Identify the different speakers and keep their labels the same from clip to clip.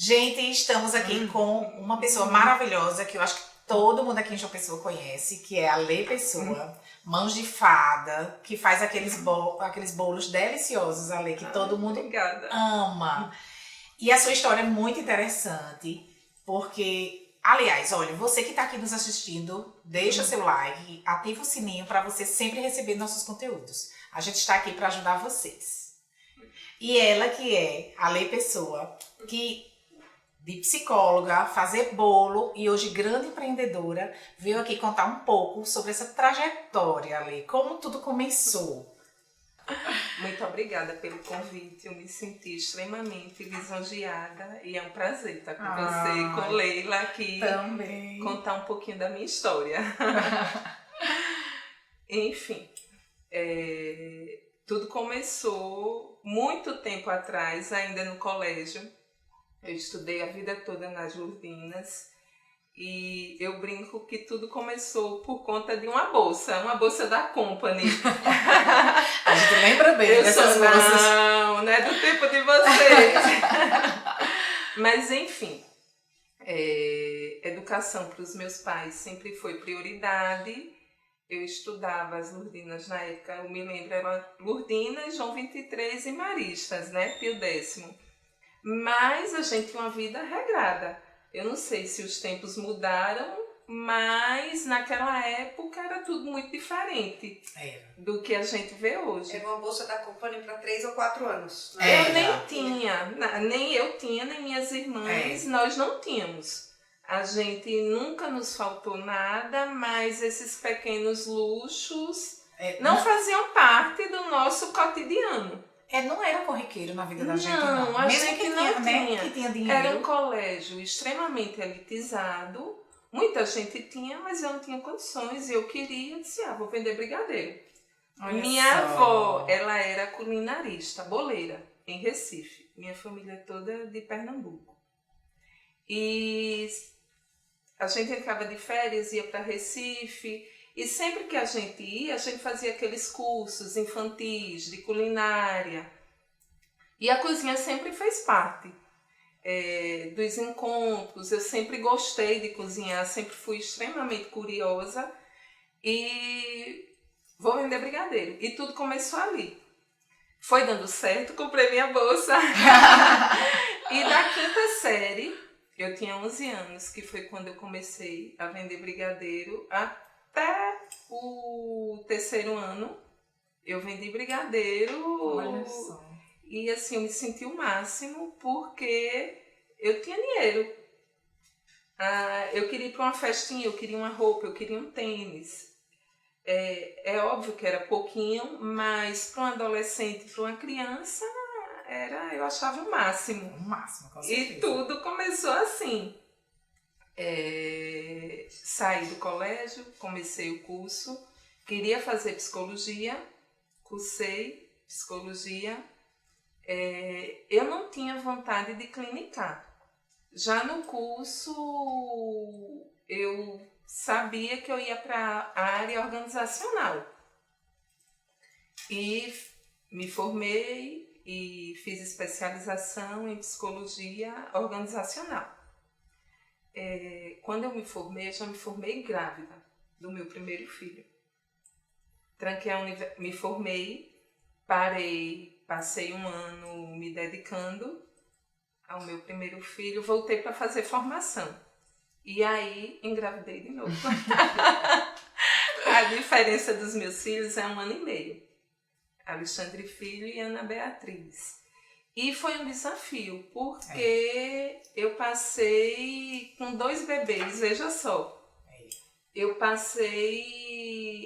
Speaker 1: Gente, estamos aqui com uma pessoa maravilhosa que eu acho que todo mundo aqui em João Pessoa conhece, que é a Lê Pessoa, mãos de fada, que faz aqueles bolos deliciosos, a Lê, que todo mundo ama. E a sua história é muito interessante, porque, aliás, olha, você que está aqui nos assistindo, deixa seu like, ativa o sininho para você sempre receber nossos conteúdos. A gente está aqui para ajudar vocês. E ela que é a Lê Pessoa, que de psicóloga, fazer bolo e hoje grande empreendedora, veio aqui contar um pouco sobre essa trajetória, Lê, como tudo começou.
Speaker 2: Muito obrigada pelo convite, eu me senti extremamente lisonjeada e é um prazer estar com você, com Leila aqui,
Speaker 1: também.
Speaker 2: Contar um pouquinho da minha história. Enfim, tudo começou muito tempo atrás, ainda no colégio. Eu estudei a vida toda nas Lourdinas e eu brinco que tudo começou por conta de uma bolsa da Company.
Speaker 1: A gente lembra bem dessas bolsas.
Speaker 2: Não é do tempo de vocês. Mas enfim, educação para os meus pais sempre foi prioridade. Eu estudava as Lourdinas na época, eu me lembro, eram Lourdinas, João 23 e Maristas, né? Pio X. Mas a gente tinha uma vida regrada. Eu não sei se os tempos mudaram, mas naquela época era tudo muito diferente do que a gente vê hoje.
Speaker 3: Era uma bolsa da Company para 3 ou 4 anos.
Speaker 2: Eu nem tinha, nem eu tinha, nem minhas irmãs, nós não tínhamos. A gente nunca nos faltou nada, mas esses pequenos luxos não faziam parte do nosso cotidiano.
Speaker 1: Não era corriqueiro na vida da gente, não.
Speaker 2: Não, a gente não tinha.
Speaker 1: Que tinha dinheiro.
Speaker 2: Era um colégio extremamente elitizado. Muita gente tinha, mas eu não tinha condições. E eu queria, disse, vou vender brigadeiro. Minha avó, ela era culinarista, boleira, em Recife. Minha família toda de Pernambuco. E a gente entrava de férias, ia para Recife. E sempre que a gente ia, a gente fazia aqueles cursos infantis de culinária. E a cozinha sempre fez parte dos encontros. Eu sempre gostei de cozinhar, sempre fui extremamente curiosa. E vou vender brigadeiro. E tudo começou ali. Foi dando certo, comprei minha bolsa. E da quinta série, eu tinha 11 anos, que foi quando eu comecei a vender brigadeiro. Até o terceiro ano, eu vendi brigadeiro.
Speaker 1: Olha só.
Speaker 2: E assim, eu me senti o máximo porque eu tinha dinheiro. Eu queria ir para uma festinha, eu queria uma roupa, eu queria um tênis. É óbvio que era pouquinho, mas para um adolescente, para uma criança, eu achava o máximo.
Speaker 1: O máximo, com certeza.
Speaker 2: E tudo começou assim. Saí do colégio, comecei o curso, queria fazer psicologia, cursei psicologia. Eu não tinha vontade de clinicar. Já no curso, eu sabia que eu ia para a área organizacional. E me formei e fiz especialização em psicologia organizacional. Quando eu me formei, já me formei grávida do meu primeiro filho. Me formei, passei um ano me dedicando ao meu primeiro filho, voltei para fazer formação. E aí engravidei de novo. A diferença dos meus filhos é 1 ano e meio. Alexandre Filho e Ana Beatriz. E foi um desafio, porque eu passei com 2 bebês, veja só. Eu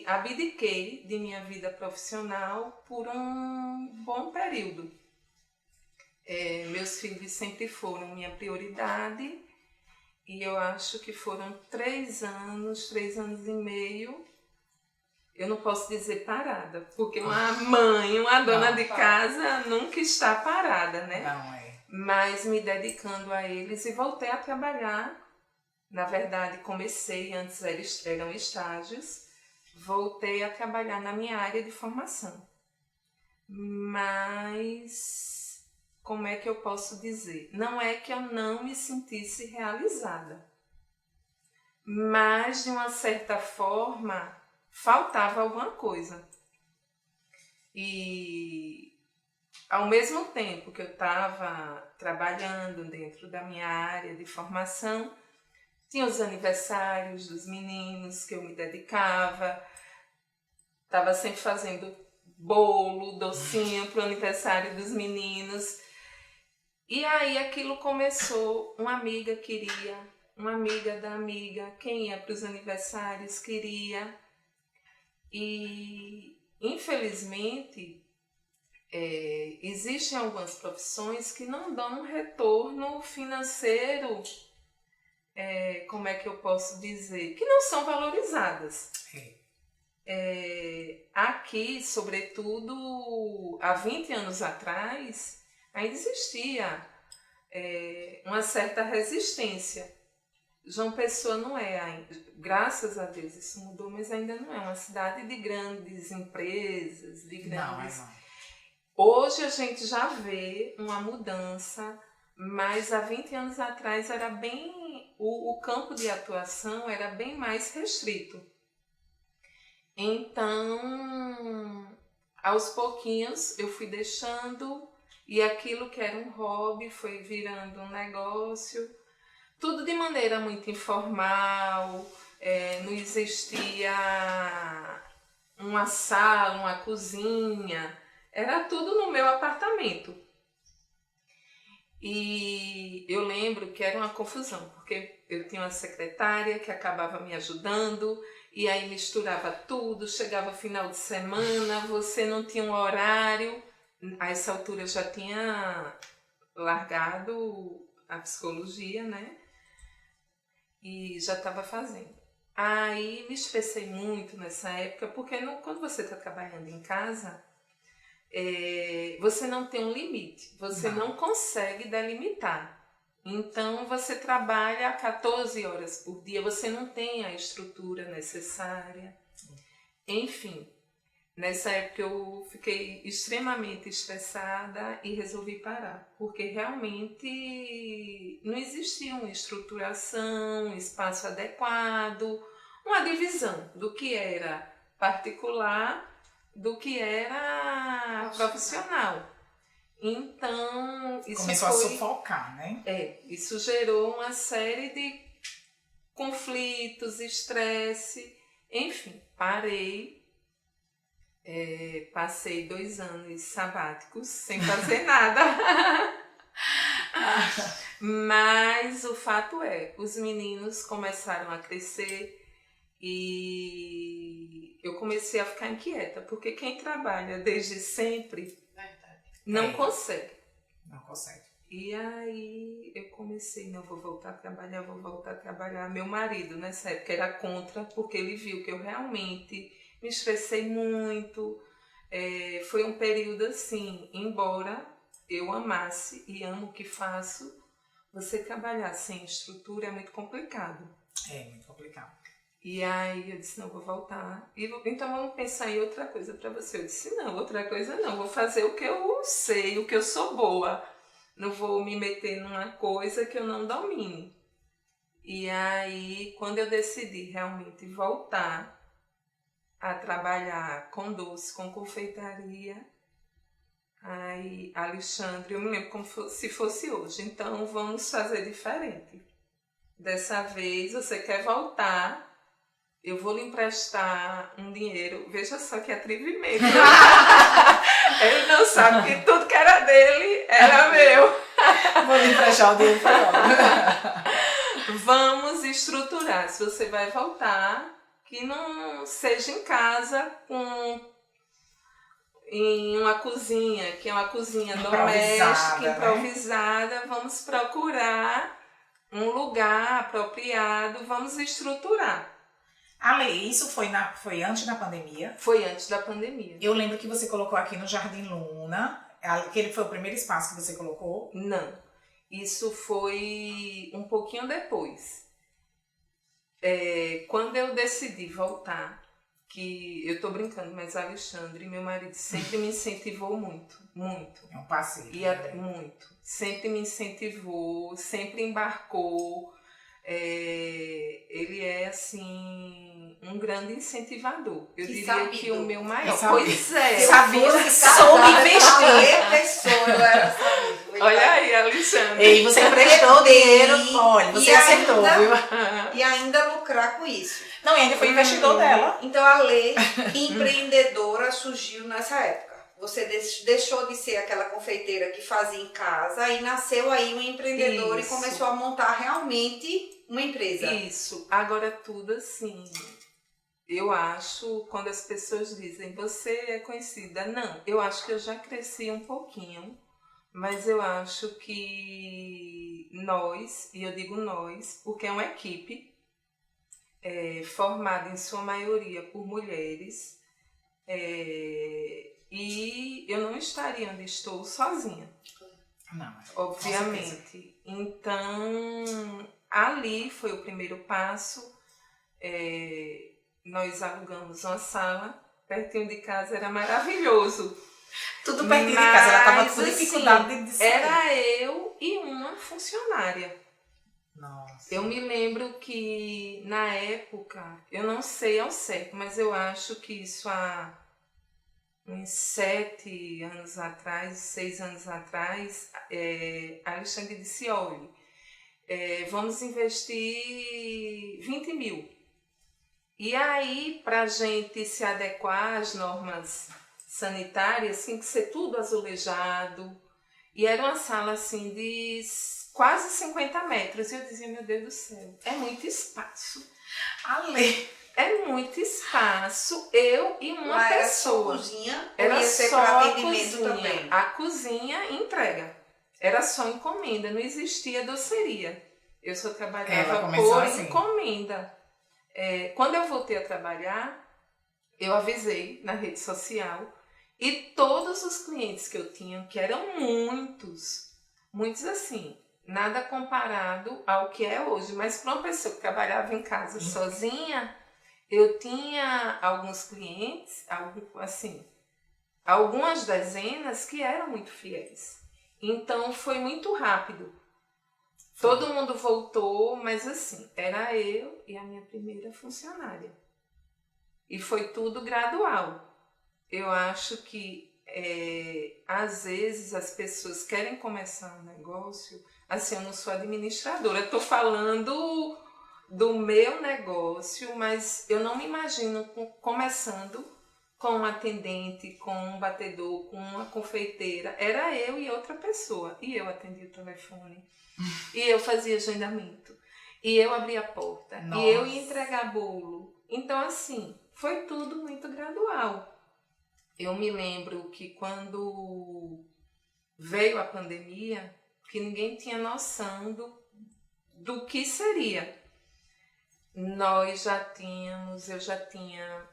Speaker 2: abdiquei de minha vida profissional por um bom período. Meus filhos sempre foram minha prioridade e eu acho que foram 3 anos e meio. Eu não posso dizer parada, porque uma mãe, uma dona de casa nunca está parada, né?
Speaker 1: Não,
Speaker 2: Mas me dedicando a eles e voltei a trabalhar. Na verdade, comecei, antes eram estágios, voltei a trabalhar na minha área de formação. Mas como é que eu posso dizer? Não é que eu não me sentisse realizada, mas de uma certa forma faltava alguma coisa. E ao mesmo tempo que eu estava trabalhando dentro da minha área de formação, tinha os aniversários dos meninos que eu me dedicava, estava sempre fazendo bolo, docinho para o aniversário dos meninos. E aí aquilo começou, uma amiga queria, uma amiga da amiga, quem ia para os aniversários queria. E infelizmente existem algumas profissões que não dão um retorno financeiro, como é que eu posso dizer? Que não são valorizadas. Aqui, sobretudo há 20 anos atrás, ainda existia uma certa resistência. João Pessoa não é, graças a Deus isso mudou, mas ainda não é uma cidade de grandes empresas, de grandes...
Speaker 1: Não.
Speaker 2: Hoje a gente já vê uma mudança, mas há 20 anos atrás era bem... O campo de atuação era bem mais restrito. Então, aos pouquinhos eu fui deixando e aquilo que era um hobby foi virando um negócio. Tudo de maneira muito informal, não existia uma sala, uma cozinha, era tudo no meu apartamento. E eu lembro que era uma confusão, porque eu tinha uma secretária que acabava me ajudando, e aí misturava tudo, chegava final de semana, você não tinha um horário. A essa altura eu já tinha largado a psicologia, né? E já estava fazendo. Aí me estressei muito nessa época, porque quando você está trabalhando em casa, você não tem um limite, você não consegue delimitar. Então você trabalha 14 horas por dia, você não tem a estrutura necessária. Enfim, nessa época eu fiquei extremamente estressada e resolvi parar, porque realmente não existia uma estruturação, um espaço adequado, uma divisão do que era particular, do que era profissional. Então, isso
Speaker 1: começou a sufocar, né?
Speaker 2: Isso gerou uma série de conflitos, estresse, enfim, parei. Passei 2 anos sabáticos sem fazer nada. Mas o fato os meninos começaram a crescer e eu comecei a ficar inquieta, porque quem trabalha desde sempre não consegue.
Speaker 1: Não consegue.
Speaker 2: E aí eu comecei, não, vou voltar a trabalhar. Meu marido nessa época era contra, porque ele viu que eu realmente me estressei muito. Foi um período assim, embora eu amasse e amo o que faço, você trabalhar sem estrutura é muito complicado.
Speaker 1: É muito complicado.
Speaker 2: E aí eu disse, não, vou voltar. Então vamos pensar em outra coisa para você. Eu disse, não, outra coisa não, vou fazer o que eu sei, o que eu sou boa. Não vou me meter numa coisa que eu não domine. E aí, quando eu decidi realmente voltar a trabalhar com doce, com confeitaria, aí, Alexandre, eu me lembro como se fosse hoje. Então, vamos fazer diferente. Dessa vez, você quer voltar, eu vou lhe emprestar um dinheiro. Veja só que atrevimento. Ele não sabe que tudo que era dele era meu.
Speaker 1: Vou lhe emprestar o dinheiro para
Speaker 2: Vamos estruturar. Se você vai voltar, que não seja em casa, em uma cozinha, que é uma cozinha doméstica, improvisada. Vamos procurar um lugar apropriado, vamos estruturar.
Speaker 1: Ale, isso foi antes da pandemia?
Speaker 2: Foi antes da pandemia.
Speaker 1: Eu lembro que você colocou aqui no Jardim Luna, aquele foi o primeiro espaço que você colocou?
Speaker 2: Não, isso foi um pouquinho depois. Quando eu decidi voltar, que eu tô brincando, mas Alexandre, meu marido, sempre me incentivou muito, muito.
Speaker 1: É um passeio.
Speaker 2: Muito. Sempre me incentivou, sempre embarcou. Ele é, assim, um grande incentivador. Eu diria que o meu maior. Pois é.
Speaker 1: Sabia que soube investir.
Speaker 3: Pessoa, eu era sabido.
Speaker 2: Olha aí, Alexandre.
Speaker 1: Ei, você emprestou dinheiro. Olha, você acertou, viu?
Speaker 3: E ainda lucrar com isso.
Speaker 1: Não, e ainda foi investidor dela.
Speaker 3: Então a lei empreendedora surgiu nessa época. Você deixou de ser aquela confeiteira que fazia em casa e nasceu aí um empreendedor.
Speaker 2: Isso.
Speaker 3: E começou a montar realmente uma empresa.
Speaker 2: Isso. Agora tudo assim, eu acho, quando as pessoas dizem, você é conhecida. Não, eu acho que eu já cresci um pouquinho, mas eu acho que nós, e eu digo nós, porque é uma equipe formada em sua maioria por mulheres, e eu não estaria onde estou sozinha.
Speaker 1: Não,
Speaker 2: obviamente. Então, ali foi o primeiro passo. Nós alugamos uma sala, pertinho de casa, era maravilhoso.
Speaker 1: Tudo pertinho de casa, ela estava com
Speaker 2: assim,
Speaker 1: dificuldade de sair.
Speaker 2: Era eu e uma funcionária.
Speaker 1: Nossa.
Speaker 2: Eu me lembro que, na época, eu não sei ao certo, mas eu acho que isso há uns 7 anos atrás, 6 anos atrás, a Alexandre disse, olha, vamos investir 20 mil. E aí, para a gente se adequar às normas sanitárias, tinha que ser tudo azulejado. E era uma sala assim de quase 50 metros. E eu dizia, meu Deus do céu, é muito espaço.
Speaker 1: Ale.
Speaker 2: É muito espaço, eu e uma pessoa.
Speaker 3: Era só cozinha,
Speaker 2: era
Speaker 3: ia ser
Speaker 2: só
Speaker 3: para
Speaker 2: a
Speaker 3: atendimento
Speaker 2: cozinha.
Speaker 3: também.
Speaker 2: A cozinha e entrega. Era só encomenda, não existia doceria. Eu só trabalhava por
Speaker 1: assim.
Speaker 2: encomenda. Quando eu voltei a trabalhar, eu avisei na rede social e todos os clientes que eu tinha, que eram muitos assim, nada comparado ao que é hoje, mas para uma pessoa que trabalhava em casa sozinha, eu tinha alguns clientes, algumas dezenas que eram muito fiéis. Então foi muito rápido. Todo mundo voltou, mas assim, era eu e a minha primeira funcionária. E foi tudo gradual. Eu acho que, às vezes, as pessoas querem começar um negócio. Assim, eu não sou administradora, estou falando do meu negócio, mas eu não me imagino começando com um atendente, com um batedor, com uma confeiteira. Era eu e outra pessoa. E eu atendia o telefone. E eu fazia agendamento. E eu abria a porta.
Speaker 1: Nossa.
Speaker 2: E eu ia entregar bolo. Então, assim, foi tudo muito gradual. Eu me lembro que quando veio a pandemia, que ninguém tinha noção do que seria. Eu já tinha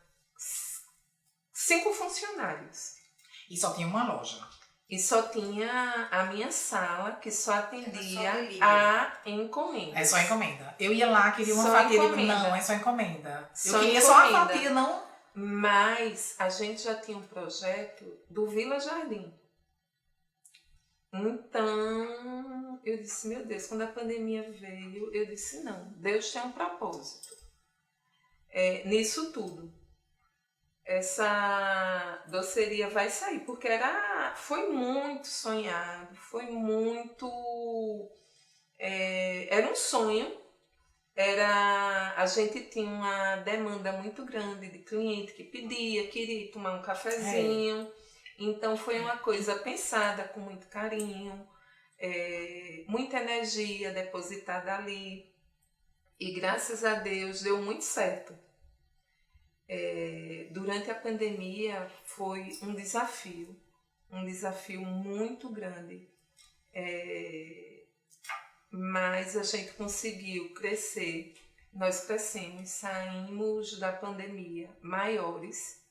Speaker 2: 5 funcionários.
Speaker 1: E só tinha uma loja.
Speaker 2: E só tinha a minha sala, que só atendia
Speaker 3: a
Speaker 2: encomenda.
Speaker 1: É só encomenda. Eu ia lá, queria uma
Speaker 2: Só
Speaker 1: fatia.
Speaker 2: encomenda.
Speaker 1: Não, é só encomenda.
Speaker 2: Só
Speaker 1: eu queria
Speaker 2: encomenda.
Speaker 1: só uma fatia, não.
Speaker 2: Mas a gente já tinha um projeto do Vila Jardim. Então, eu disse, meu Deus, quando a pandemia veio, eu disse, não, Deus tem um propósito nisso tudo. Essa doceria vai sair, porque foi muito sonhado, foi muito... era um sonho. A gente tinha uma demanda muito grande de cliente que queria tomar um cafezinho. Então foi uma coisa pensada com muito carinho, muita energia depositada ali. E graças a Deus deu muito certo. Durante a pandemia foi um desafio muito grande. Mas a gente conseguiu crescer, nós crescemos, saímos da pandemia maiores.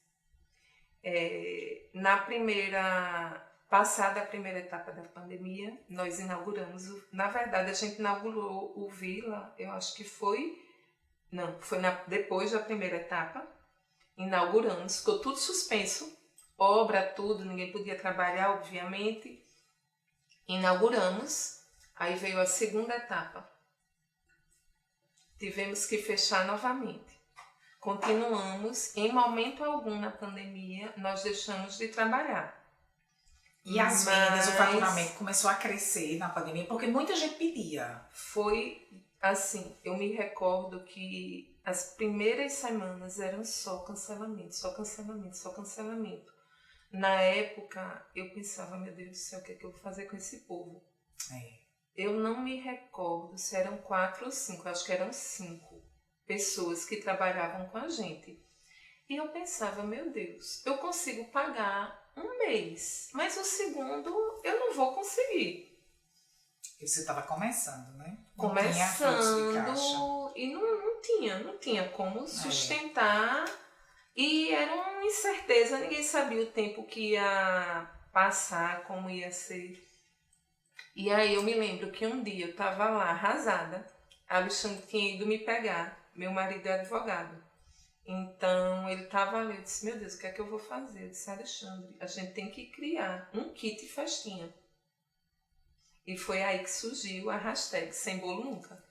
Speaker 2: Passada a primeira etapa da pandemia, nós inauguramos, na verdade a gente inaugurou o Vila, eu acho que depois da primeira etapa, inauguramos, ficou tudo suspenso, obra, tudo, ninguém podia trabalhar, obviamente. Inauguramos, aí veio a segunda etapa. Tivemos que fechar novamente. Continuamos, em momento algum na pandemia, nós deixamos de trabalhar.
Speaker 1: E as vendas, o faturamento começou a crescer na pandemia, porque muita gente pedia.
Speaker 2: Foi assim, eu me recordo que as primeiras semanas eram só cancelamento, só cancelamento, só cancelamento. Na época, eu pensava, meu Deus do céu, o que é que eu vou fazer com esse povo? Eu não me recordo se eram 4 ou 5, acho que eram 5 pessoas que trabalhavam com a gente. E eu pensava, meu Deus, eu consigo pagar um mês, mas o segundo eu não vou conseguir.
Speaker 1: Porque você estava começando, né?
Speaker 2: Começando e não tinha como sustentar. E era uma incerteza, ninguém sabia o tempo que ia passar, como ia ser. E aí eu me lembro que um dia eu estava lá arrasada, Alexandre tinha ido me pegar, meu marido é advogado. Então ele estava ali, eu disse, meu Deus, o que é que eu vou fazer? Eu disse, Alexandre, a gente tem que criar um kit festinha. E foi aí que surgiu a hashtag Sem Bolo Nunca.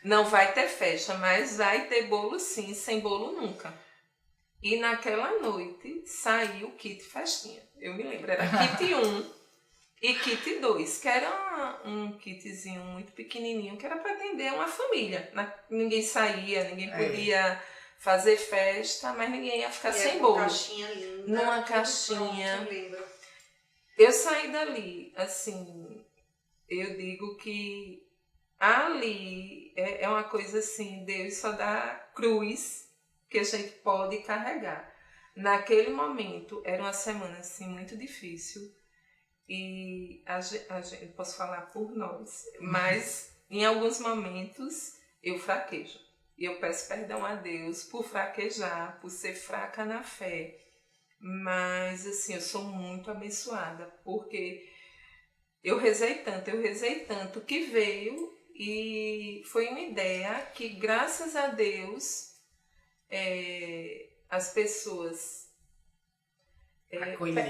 Speaker 2: Não vai ter festa, mas vai ter bolo sim, sem bolo nunca. E naquela noite saiu o kit festinha. Eu me lembro, era kit 1 e kit 2, que era um kitzinho muito pequenininho, que era para atender uma família. Ninguém saía, ninguém podia fazer festa, mas ninguém ia ficar sem bolo.
Speaker 3: Uma caixinha linda.
Speaker 2: Numa caixinha.
Speaker 3: Pronto, eu lembro.
Speaker 2: Eu saí dali, assim, eu digo que ali é uma coisa assim, Deus só dá cruz que a gente pode carregar. Naquele momento, era uma semana assim, muito difícil e a gente, posso falar por nós, mas em alguns momentos eu fraquejo. E eu peço perdão a Deus por fraquejar, por ser fraca na fé. Mas assim, eu sou muito abençoada, porque eu rezei tanto que veio e foi uma ideia que, graças a Deus, as pessoas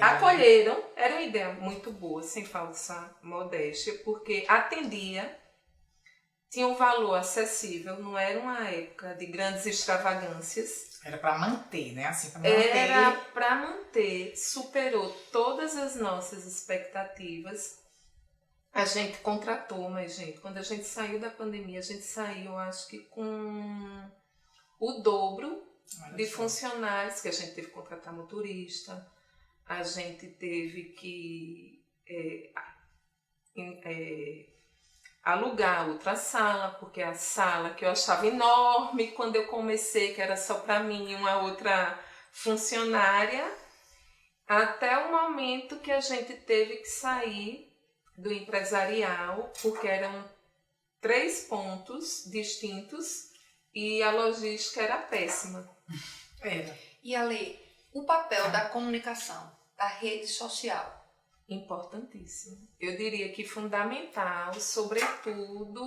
Speaker 2: acolheram. Era uma ideia muito boa, sem falsa modéstia, porque atendia, tinha um valor acessível, não era uma época de grandes extravagâncias.
Speaker 1: Era para manter, né? Assim, pra manter.
Speaker 2: Era para manter, superou todas as nossas expectativas. A gente contratou, mas gente, quando a gente saiu da pandemia, a gente saiu, acho que com o dobro de funcionários, que a gente teve que contratar motorista, a gente teve que alugar outra sala, porque a sala que eu achava enorme quando eu comecei, que era só para mim e uma outra funcionária, até o momento que a gente teve que sair do empresarial, porque eram 3 pontos distintos e a logística era péssima.
Speaker 4: E Ale, o papel da comunicação, da rede social?
Speaker 2: Importantíssimo. Eu diria que fundamental, sobretudo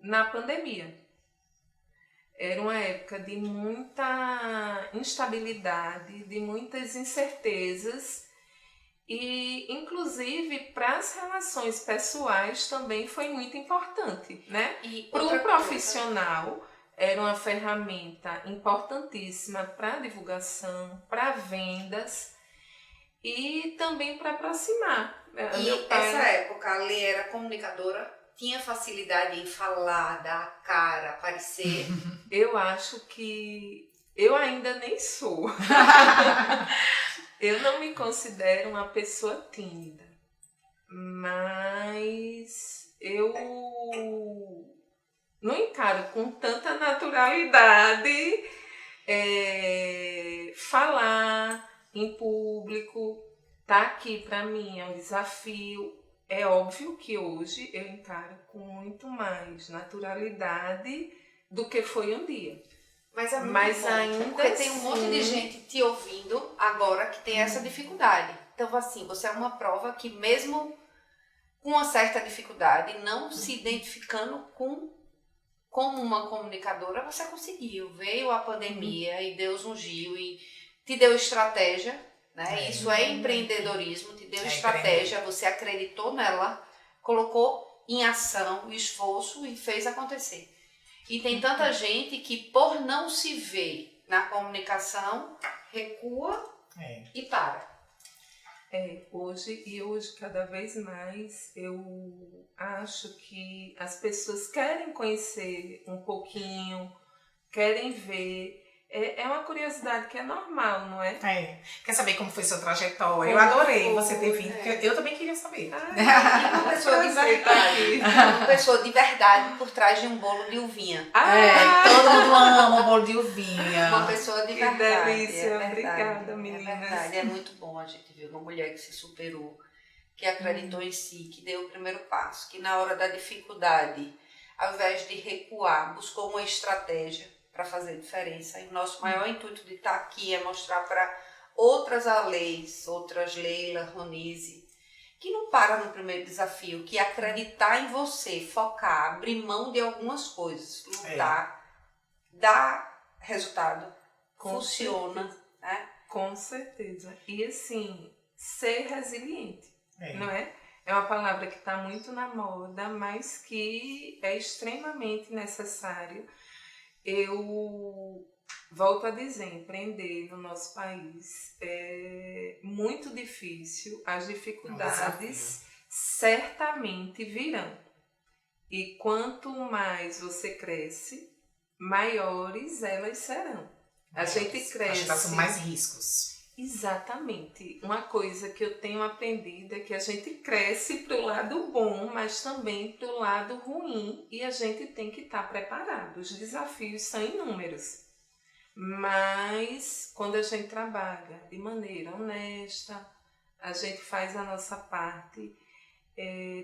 Speaker 2: na pandemia. Era uma época de muita instabilidade, de muitas incertezas e, inclusive, para as relações pessoais também foi muito importante, né?
Speaker 4: E
Speaker 2: para o profissional era uma ferramenta importantíssima para divulgação, para vendas e também para aproximar.
Speaker 3: E essa época a Lê era comunicadora, tinha facilidade em falar, dar a cara, aparecer.
Speaker 2: Eu acho que eu ainda nem sou. Eu não me considero uma pessoa tímida, mas eu não encaro com tanta naturalidade falar em público. Tá aqui para mim é um desafio. É óbvio que hoje eu encaro com muito mais naturalidade do que foi um dia.
Speaker 4: Mas é muito
Speaker 2: Mas
Speaker 4: bom,
Speaker 2: ainda
Speaker 4: porque tem um monte de gente te ouvindo agora que tem essa dificuldade. Então, assim, você é uma prova que mesmo com uma certa dificuldade, não se identificando com como uma comunicadora, você conseguiu. Veio a pandemia e Deus ungiu e te deu estratégia, né? Isso é empreendedorismo, te deu estratégia, você acreditou nela, colocou em ação o esforço e fez acontecer. E tem tanta gente que, por não se ver na comunicação, recua e para.
Speaker 2: Hoje cada vez mais eu acho que as pessoas querem conhecer um pouquinho, querem ver. É uma curiosidade que é normal, não é?
Speaker 1: Quer saber como foi sua trajetória? Eu adorei você ter vindo, porque eu também queria saber.
Speaker 4: E uma pessoa de verdade. Uma pessoa de verdade por trás de um bolo de uvinha.
Speaker 1: Todo mundo ama o bolo de uvinha.
Speaker 4: Uma pessoa de verdade.
Speaker 2: Que delícia,
Speaker 4: é verdade,
Speaker 2: obrigada, meninas.
Speaker 4: É verdade, é muito bom a gente ver uma mulher que se superou, que acreditou em si, que deu o primeiro passo, que na hora da dificuldade, ao invés de recuar, buscou uma estratégia para fazer diferença. E o nosso maior intuito de estar aqui é mostrar para outras Aleis, outras Leila, Ronise, que não para no primeiro desafio, que acreditar em você, focar, abrir mão de algumas coisas, lutar, dá resultado, funciona, né?
Speaker 2: Com certeza. E assim, ser resiliente, não é? É uma palavra que está muito na moda, mas que é extremamente necessário. Eu volto a dizer, empreender no nosso país é muito difícil, as dificuldades certamente virão. E quanto mais você cresce, maiores elas serão. A gente cresce.
Speaker 1: São mais riscos.
Speaker 2: Exatamente. Uma coisa que eu tenho aprendido é que a gente cresce para o lado bom, mas também para o lado ruim, e a gente tem que estar preparado. Os desafios são inúmeros, mas quando a gente trabalha de maneira honesta, a gente faz a nossa parte,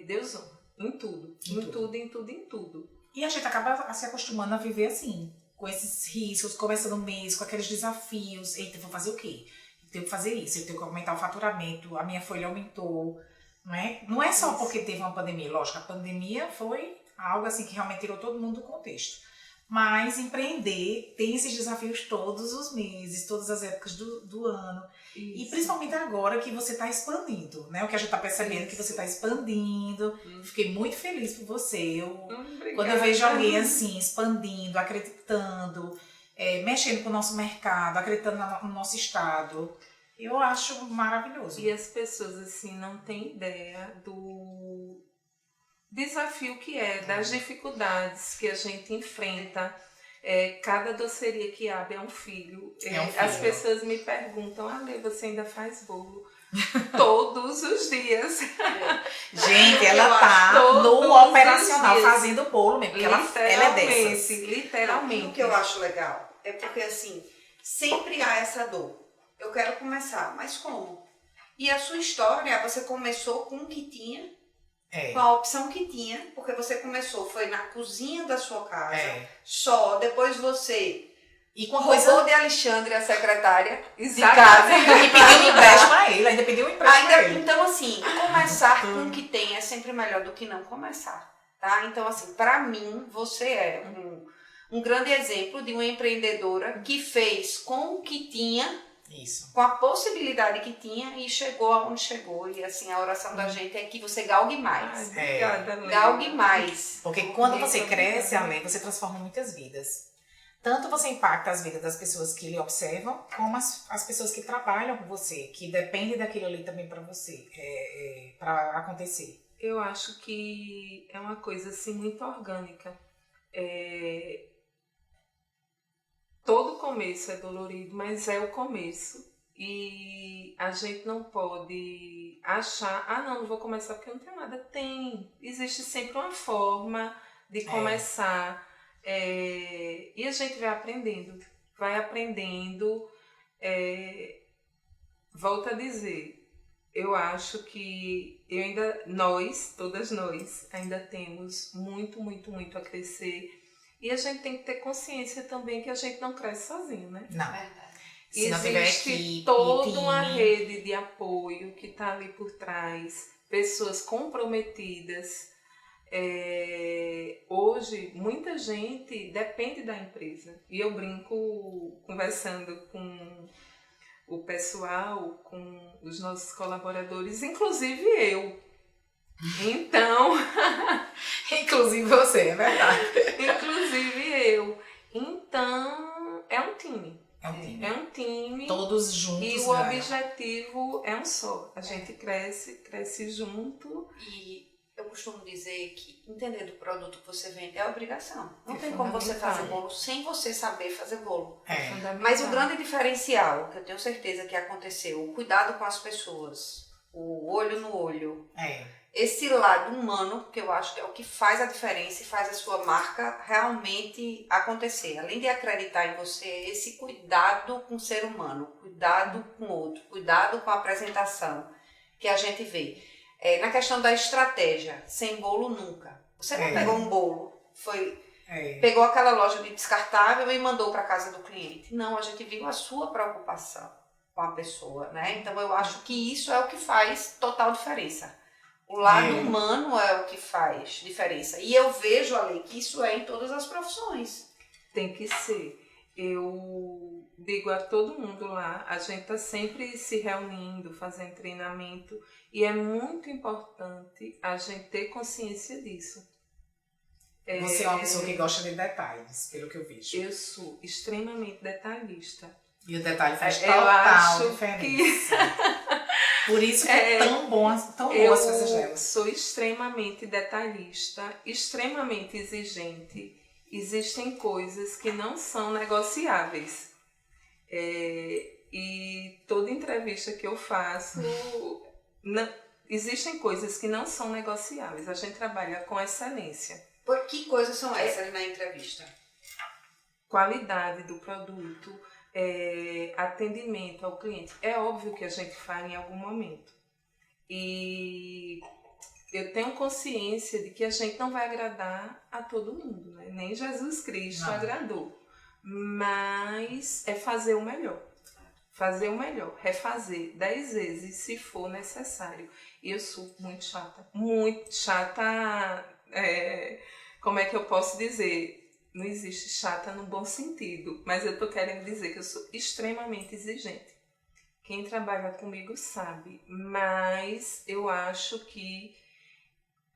Speaker 2: Deus honra em tudo, em tudo.
Speaker 1: E a gente acaba se acostumando a viver assim, com esses riscos, começando o mês, com aqueles desafios. Eita, vou fazer o quê? Eu tenho que fazer isso, eu tenho que aumentar o faturamento, a minha folha aumentou, não é? Não é só porque teve uma pandemia, lógico, a pandemia foi algo assim que realmente tirou todo mundo do contexto. Mas empreender tem esses desafios todos os meses, todas as épocas do ano. Isso. E principalmente agora que você está expandindo, né? O que a gente está percebendo é que você está expandindo. Fiquei muito feliz por você. Quando eu vejo alguém assim, expandindo, acreditando, mexendo com o nosso mercado, acreditando no nosso estado, eu acho maravilhoso.
Speaker 2: E as pessoas assim não têm ideia do desafio que das dificuldades que a gente enfrenta. Cada doceria que abre é um filho. As pessoas me perguntam, Ale, você ainda faz bolo? Todos os dias.
Speaker 1: Gente, ela tá no operacional fazendo bolo mesmo, porque ela é dessas.
Speaker 2: Literalmente.
Speaker 3: O que eu acho legal é porque assim, sempre há essa dor. Eu quero começar, mas como? E a sua história, você começou com o que tinha, com a opção que tinha, porque você começou, foi na cozinha da sua casa, só, depois você
Speaker 1: e com
Speaker 3: roubou de Alexandre, a secretária
Speaker 1: de casa, e pediu um empréstimo a ele, ainda pediu um empréstimo a ele.
Speaker 3: Então assim, começar com o que tem é sempre melhor do que não começar, tá? Então assim, pra mim, você é um grande exemplo de uma empreendedora que fez com o que tinha, com a possibilidade que tinha e chegou aonde chegou. E assim, a oração da gente é que você galgue mais.
Speaker 2: Obrigada,
Speaker 3: galgue mais.
Speaker 1: Porque quando você cresce, Ale, você transforma muitas vidas. Tanto você impacta as vidas das pessoas que lhe observam, como as pessoas que trabalham com você, que dependem daquilo ali também para você, para acontecer.
Speaker 2: Eu acho que é uma coisa assim muito orgânica. Todo começo é dolorido, mas é o começo. E a gente não pode achar, não vou começar porque eu não tenho nada. Existe sempre uma forma de começar. E a gente vai aprendendo. Volto a dizer, eu acho que todas nós, ainda temos muito, muito, muito a crescer. E a gente tem que ter consciência também que a gente não cresce sozinho, né?
Speaker 1: Não.
Speaker 2: Se não tiver equipe, toda uma rede de apoio que está ali por trás, pessoas comprometidas. Hoje hoje, muita gente depende da empresa. E eu brinco conversando com o pessoal, com os nossos colaboradores, inclusive eu. Então...
Speaker 1: Inclusive você, é verdade.
Speaker 2: Inclusive eu. Então, é um time.
Speaker 1: É um time.
Speaker 2: É um time.
Speaker 1: Todos juntos.
Speaker 2: E o
Speaker 1: ganham.
Speaker 2: objetivo é um só. A gente cresce junto.
Speaker 3: E eu costumo dizer que entender do produto que você vende é obrigação. Não
Speaker 1: É
Speaker 3: tem como você
Speaker 2: fundamental.
Speaker 3: fazer bolo sem você saber fazer bolo.
Speaker 1: É.
Speaker 2: Fundamental.
Speaker 3: Mas o grande diferencial, que eu tenho certeza que aconteceu, o cuidado com as pessoas, o olho no olho,
Speaker 1: É.
Speaker 3: esse lado humano, que eu acho que é o que faz a diferença e faz a sua marca realmente acontecer. Além de acreditar em você, esse cuidado com o ser humano, cuidado com o outro, cuidado com a apresentação que a gente vê. Na questão da estratégia, sem bolo nunca. Você não pegou um bolo, pegou aquela loja de descartável e mandou para casa do cliente. Não, a gente viu a sua preocupação com a pessoa, né? Então eu acho que isso é o que faz total diferença. O lado humano é o que faz diferença. E eu vejo, Ale, que isso é em todas as profissões.
Speaker 2: Tem que ser. Eu digo a todo mundo lá, a gente está sempre se reunindo, fazendo treinamento, e é muito importante a gente ter consciência disso.
Speaker 1: Você é uma pessoa que gosta de detalhes, pelo que eu vejo.
Speaker 2: Eu sou extremamente detalhista.
Speaker 1: E o detalhe faz
Speaker 2: Eu
Speaker 1: total
Speaker 2: acho
Speaker 1: diferença. Por isso que é tão boas as coisas
Speaker 2: Eu
Speaker 1: delas.
Speaker 2: sou extremamente detalhista, extremamente exigente. Existem coisas que não são negociáveis. E toda entrevista que eu faço, existem coisas que não são negociáveis. A gente trabalha com excelência.
Speaker 3: Por que coisas são essas na entrevista?
Speaker 2: Qualidade do produto, atendimento ao cliente. É óbvio que a gente fala em algum momento. E eu tenho consciência de que a gente não vai agradar a todo mundo, né? Nem Jesus Cristo agradou. Mas é fazer o melhor. Fazer o melhor. Refazer 10 vezes se for necessário. E eu sou muito chata. Muito chata. Como é que eu posso dizer? Não existe chata no bom sentido, mas eu tô querendo dizer que eu sou extremamente exigente. Quem trabalha comigo sabe, mas eu acho que...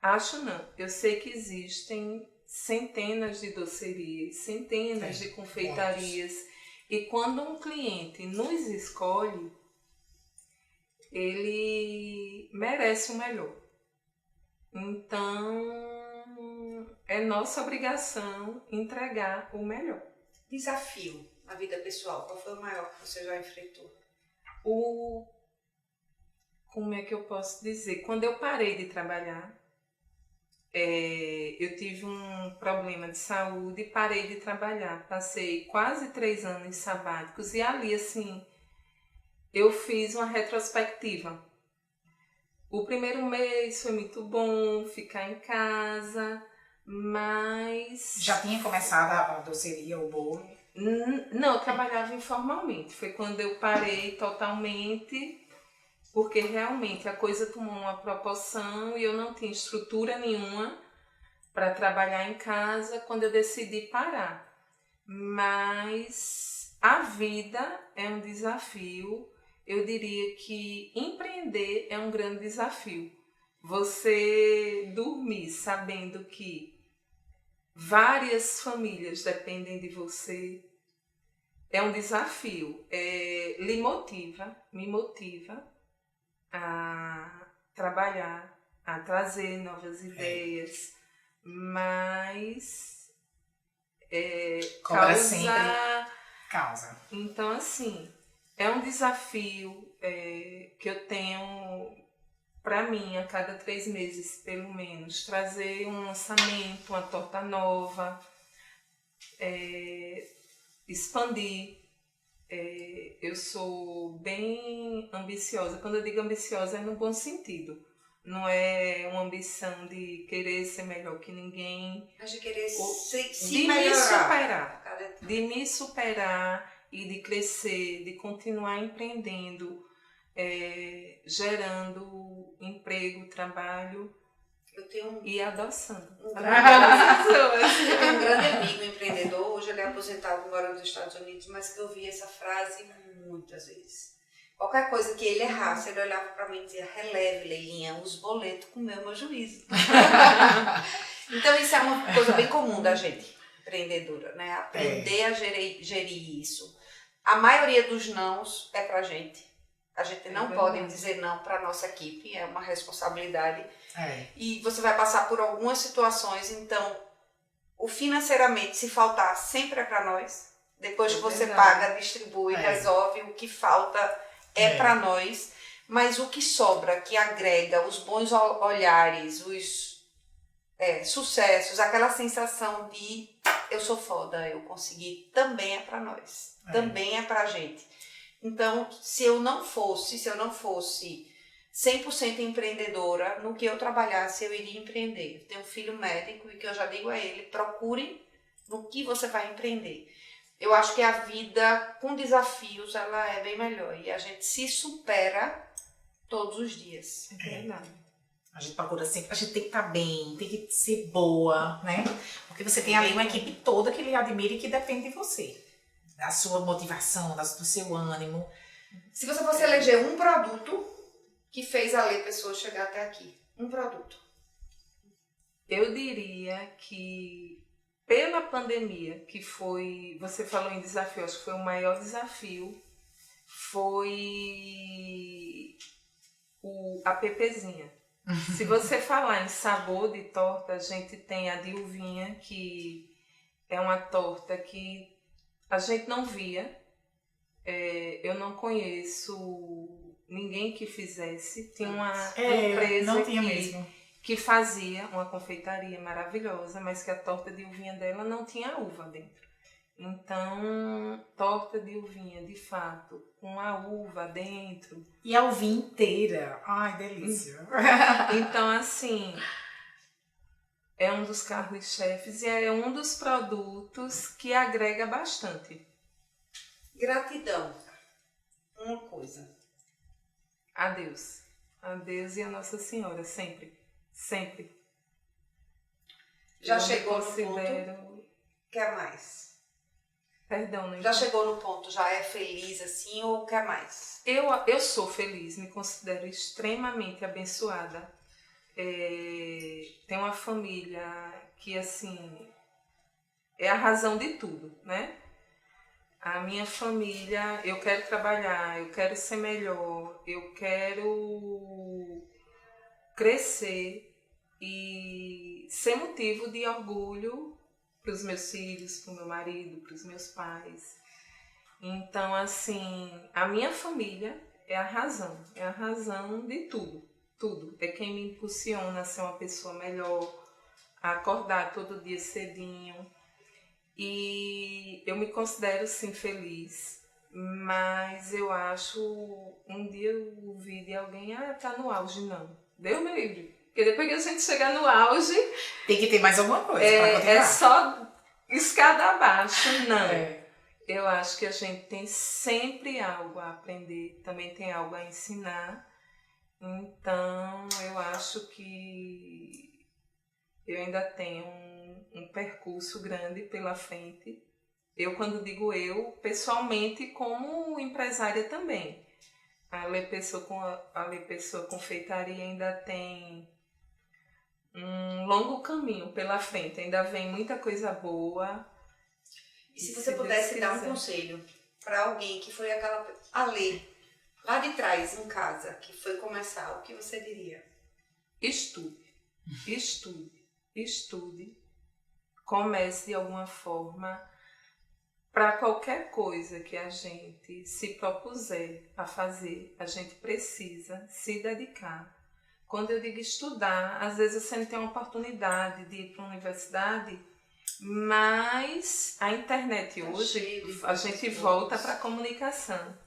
Speaker 2: Acho não, eu sei que existem centenas de docerias, centenas de confeitarias, e quando um cliente nos escolhe, ele merece o melhor. Então... é nossa obrigação entregar o melhor.
Speaker 3: Desafio na vida pessoal. Qual foi o maior que você já enfrentou?
Speaker 2: Como é que eu posso dizer? Quando eu parei de trabalhar, eu tive um problema de saúde e parei de trabalhar. Passei quase 3 anos sabáticos e ali, assim, eu fiz uma retrospectiva. O primeiro mês foi muito bom, ficar em casa... Mas...
Speaker 1: Já tinha começado a doceria, o bolo?
Speaker 2: Não, eu trabalhava informalmente. Foi quando eu parei totalmente, porque realmente a coisa tomou uma proporção e eu não tinha estrutura nenhuma para trabalhar em casa quando eu decidi parar. Mas a vida é um desafio. Eu diria que empreender é um grande desafio. Você dormir sabendo que várias famílias dependem de você é um desafio. Me motiva a trabalhar, a trazer novas ideias, mas
Speaker 1: causa.
Speaker 2: Então, assim, é um desafio que eu tenho... Para mim, a cada 3 meses, pelo menos, trazer um lançamento, uma torta nova, expandir. Eu sou bem ambiciosa. Quando eu digo ambiciosa, é no bom sentido. Não é uma ambição de querer ser melhor que ninguém.
Speaker 3: Mas de querer
Speaker 2: de melhorar. De me superar e de crescer, de continuar empreendendo. Gerando emprego, trabalho e adoçando.
Speaker 3: nos Estados Unidos, mas que eu vi essa frase muitas vezes. Qualquer coisa que ele errasse, ele olhava para mim e dizia: releve, Leilinha, os boletos com o meu juízo. Então isso é uma coisa bem comum da gente, empreendedora, né? Aprender a gerir isso. A maioria dos nãos é pra gente. A gente não pode dizer não para nossa equipe, é uma responsabilidade. E você vai passar por algumas situações, então o financeiramente, se faltar, sempre é para nós. Depois que você paga, distribui, resolve, o que falta é para nós. Mas o que sobra, que agrega os bons olhares, os sucessos, aquela sensação de eu sou foda, eu consegui, também é para nós. Também é pra gente. Então, se eu não fosse 100% empreendedora, no que eu trabalhasse, eu iria empreender. Eu tenho um filho médico e que eu já digo a ele: procure no que você vai empreender. Eu acho que a vida com desafios, ela é bem melhor. E a gente se supera todos os dias.
Speaker 1: A gente procura sempre, a gente tem que estar bem, tem que ser boa, né? Porque você tem ali uma equipe toda que lhe admira e que depende de você. Da sua motivação, do seu ânimo.
Speaker 3: Se você fosse eleger um produto que fez a Lê Pessoa chegar até aqui, um produto.
Speaker 2: Eu diria que pela pandemia, que foi, você falou em desafio, acho que foi o maior desafio, foi a Pepezinha. Se você falar em sabor de torta, a gente tem a de uvinha, que é uma torta que a gente não via. Eu não conheço ninguém que fizesse. Tinha uma empresa que fazia uma confeitaria maravilhosa, mas que a torta de uvinha dela não tinha uva dentro. Então, torta de uvinha, de fato, com a uva dentro.
Speaker 1: E a uvinha inteira. Ai, delícia.
Speaker 2: Então, assim, é um dos carros-chefes e é um dos produtos que agrega bastante.
Speaker 3: Gratidão. Uma coisa.
Speaker 2: A Deus. A Deus e a Nossa Senhora, sempre. Sempre.
Speaker 3: Já chegou no ponto? Quer mais?
Speaker 2: Perdão, não
Speaker 3: já chegou no ponto, já é feliz assim ou quer mais?
Speaker 2: Eu sou feliz, me considero extremamente abençoada. Tenho uma família que, assim, é a razão de tudo, né? A minha família, eu quero trabalhar, eu quero ser melhor, eu quero crescer e ser motivo de orgulho para os meus filhos, para o meu marido, para os meus pais. Então, assim, a minha família é a razão de tudo, tudo. É quem me impulsiona a ser uma pessoa melhor, a acordar todo dia cedinho. E eu me considero, sim, feliz, mas eu acho, um dia eu ouvi de alguém, tá no auge, não. Deus me livre. Porque depois que a gente chegar no auge...
Speaker 1: Tem que ter mais alguma coisa pra continuar.
Speaker 2: É só escada abaixo, não. Eu acho que a gente tem sempre algo a aprender, também tem algo a ensinar. Então, eu acho que eu ainda tenho um percurso grande pela frente. Eu, quando digo eu, pessoalmente, como empresária também. A Lê Pessoa Confeitaria ainda tem um longo caminho pela frente. Ainda vem muita coisa boa.
Speaker 3: E se você pudesse dar um conselho para alguém que foi a Lê, lá de trás, em casa, que foi começar, o que você diria?
Speaker 2: Estude. Comece de alguma forma. Para qualquer coisa que a gente se propuser a fazer, a gente precisa se dedicar. Quando eu digo estudar, às vezes você não tem uma oportunidade de ir para a universidade, mas a internet hoje, a gente volta para a comunicação.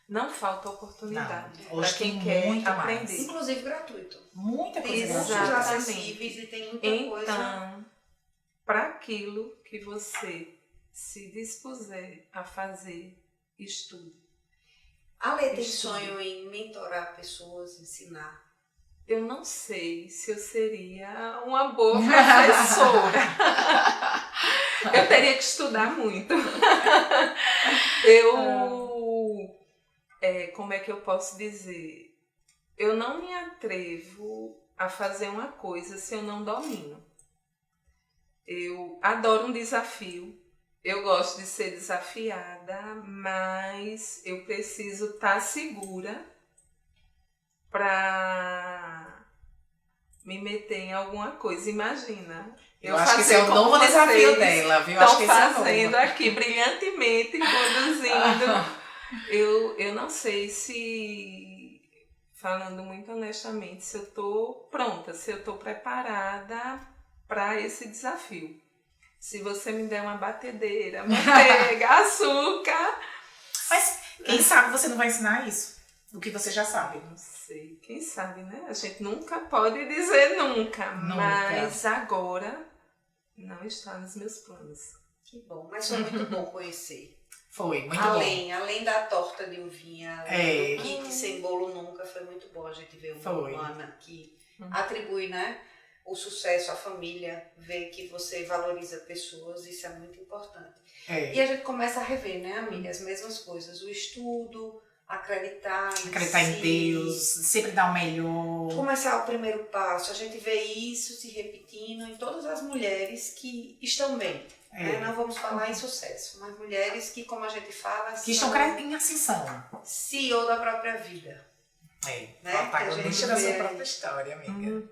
Speaker 2: Não falta oportunidade para quem quer aprender.
Speaker 3: Mais. Inclusive gratuito.
Speaker 1: Muita coisa
Speaker 3: gratuita. Acessíveis e tem muita coisa.
Speaker 2: Então, para aquilo que você se dispuser a fazer, estude.
Speaker 3: A Lê tem sonho em mentorar pessoas, ensinar?
Speaker 2: Eu não sei se eu seria uma boa professora. Eu teria que estudar muito. Como é que eu posso dizer? Eu não me atrevo a fazer uma coisa se eu não domino. Eu adoro um desafio. Eu gosto de ser desafiada, mas eu preciso estar segura para me meter em alguma coisa. Imagina.
Speaker 1: Eu acho que esse é o novo desafio dela, viu?
Speaker 2: Estão fazendo aqui brilhantemente, conduzindo. Eu não sei se, falando muito honestamente, se eu estou pronta, se eu estou preparada para esse desafio. Se você me der uma batedeira, manteiga, açúcar...
Speaker 1: Mas quem sabe você não vai ensinar isso? O que você já sabe.
Speaker 2: Não sei, quem sabe, né? A gente nunca pode dizer nunca. Mas agora não está nos meus planos.
Speaker 3: Que bom, mas foi muito bom conhecer.
Speaker 1: Foi, muito
Speaker 3: bom. Além da torta de uvinha, do kit sem bolo nunca, foi muito bom a gente ver uma humana que atribui, né, o sucesso à família, ver que você valoriza pessoas, isso é muito importante. E a gente começa a rever, né, amiga, as mesmas coisas, o estudo, acreditar
Speaker 1: em Deus, sempre dar o melhor.
Speaker 3: Começar o primeiro passo, a gente vê isso se repetindo em todas as mulheres que estão bem. Não vamos falar em sucesso, mas mulheres que, como a gente fala,
Speaker 1: que estão em ascensão.
Speaker 3: CEO da própria vida.
Speaker 1: Né?
Speaker 3: Protagonista
Speaker 1: da sua própria história, amiga.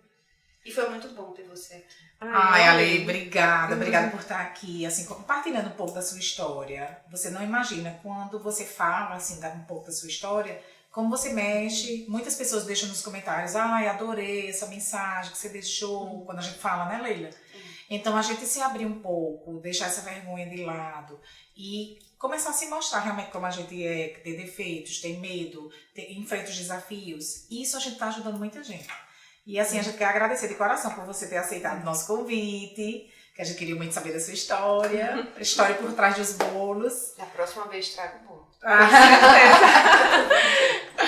Speaker 3: E foi muito bom ter você aqui.
Speaker 1: Ale, obrigada. Obrigada por estar aqui, assim, compartilhando um pouco da sua história. Você não imagina, quando você fala, assim, um pouco da sua história, como você mexe. Muitas pessoas deixam nos comentários, adorei essa mensagem que você deixou, quando a gente fala, né, Leila? Então, a gente se abrir um pouco, deixar essa vergonha de lado e começar a se mostrar realmente como a gente é, que tem defeitos, tem medo, enfrenta os desafios. Isso a gente está ajudando muita gente. E assim, a gente quer agradecer de coração por você ter aceitado o nosso convite, que a gente queria muito saber da sua história, a história por trás dos bolos.
Speaker 3: Na próxima vez trago o bolo.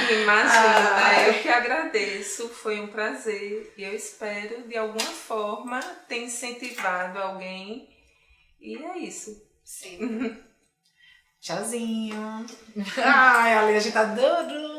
Speaker 2: Imagina, eu que agradeço, foi um prazer e eu espero de alguma forma ter incentivado alguém e é isso.
Speaker 3: Sim.
Speaker 1: Tchauzinho. Ale, a gente adorou.